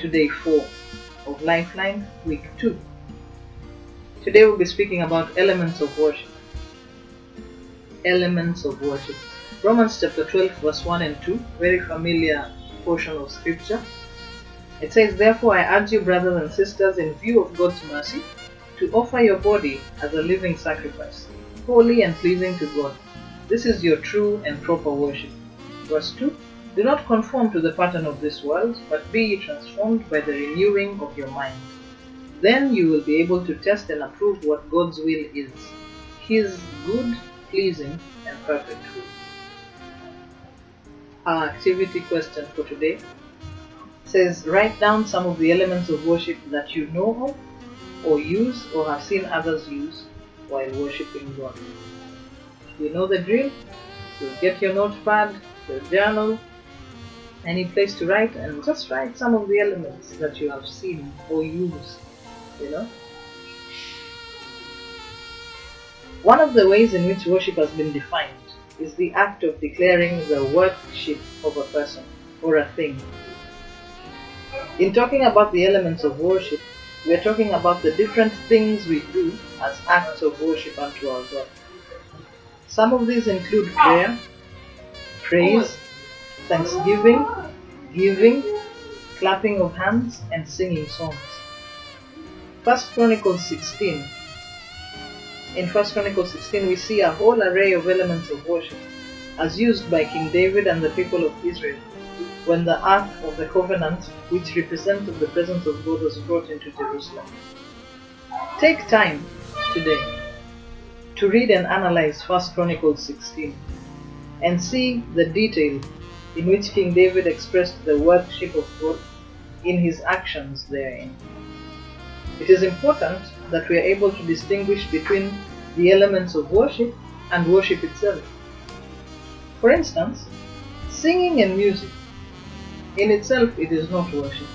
to day 4 of Lifeline, week 2. Today we'll be speaking about elements of worship. Elements of worship. Romans chapter 12 verse 1 and 2, very familiar portion of scripture. It says, "Therefore I urge you, brothers and sisters, in view of God's mercy, to offer your body as a living sacrifice, holy and pleasing to God. This is your true and proper worship." Verse 2, "Do not conform to the pattern of this world, but be ye transformed by the renewing of your mind. Then you will be able to test and approve what God's will is, His good, pleasing, and perfect will." Our activity question for today says, write down some of the elements of worship that you know of, or use, or have seen others use while worshiping God. You know the drill. You'll get your notepad, your journal, any place to write, and just write some of the elements that you have seen or used. One of the ways in which worship has been defined is the act of declaring the worship of a person or a thing. In talking about the elements of worship, we are talking about the different things we do as acts of worship unto our God. Some of these include prayer, praise, thanksgiving, giving, clapping of hands, and singing songs. In 1 Chronicles 16, we see a whole array of elements of worship as used by King David and the people of Israel when the Ark of the Covenant, which represented the presence of God, was brought into Jerusalem. Take time today to read and analyze 1 Chronicles 16 and see the detail in which King David expressed the worship of God in his actions therein. It is important that we are able to distinguish between the elements of worship and worship itself. For instance, singing and music in itself, it is not worship.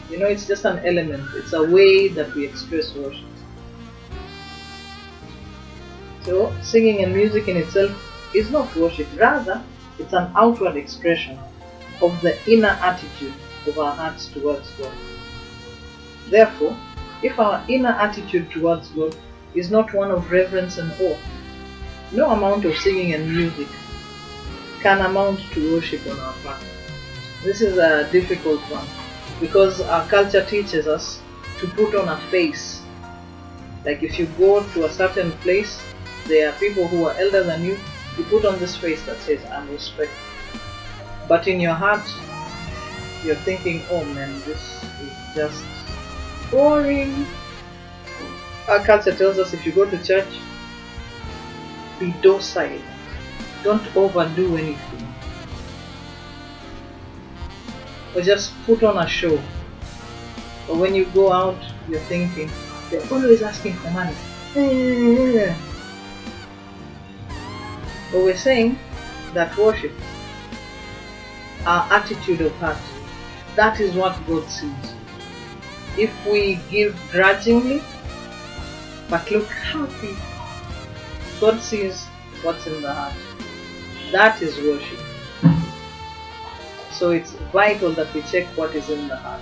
It's just an element. It's a way that we express worship. So, singing and music in itself is not worship. Rather, it's an outward expression of the inner attitude of our hearts towards God. Therefore, if our inner attitude towards God is not one of reverence and awe, no amount of singing and music can amount to worship on our part. This is a difficult one because our culture teaches us to put on a face. Like if you go to a certain place, there are people who are elder than you, you put on this face that says, "I'm respectful." But in your heart, you're thinking, "Oh man, this is just boring." Our culture tells us if you go to church, be docile. Don't overdo anything. Or just put on a show. Or when you go out, you're thinking, they're always asking for money. But we're saying that worship, our attitude of heart, that is what God sees. If we give grudgingly, but look happy, God sees what's in the heart. That is worship. So it's vital that we check what is in the heart.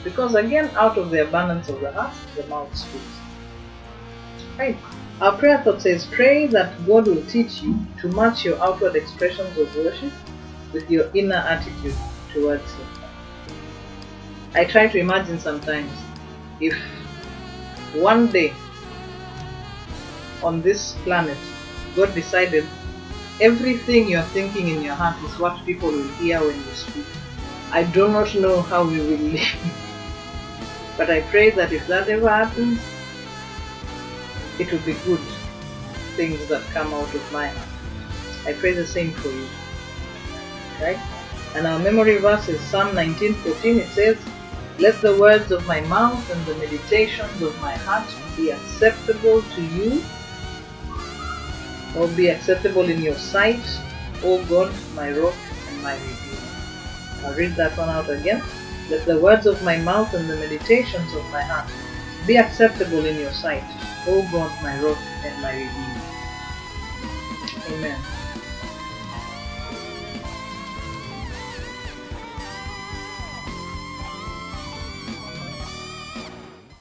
Because again, out of the abundance of the heart, the mouth speaks. Right. Our prayer thought says, pray that God will teach you to match your outward expressions of worship with your inner attitude towards Him. I try to imagine sometimes if one day on this planet God decided everything you're thinking in your heart is what people will hear when you speak. I do not know how we will live. But I pray that if that ever happens, it will be good things that come out of my heart. I pray the same for you. Right? And our memory verse is Psalm 19:14. It says, "Let the words of my mouth and the meditations of my heart be acceptable to you, or be acceptable in your sight, O God, my rock and my redeemer." I'll read that one out again. Let the words of my mouth and the meditations of my heart be acceptable in your sight, O God, my rock and my redeemer. Amen.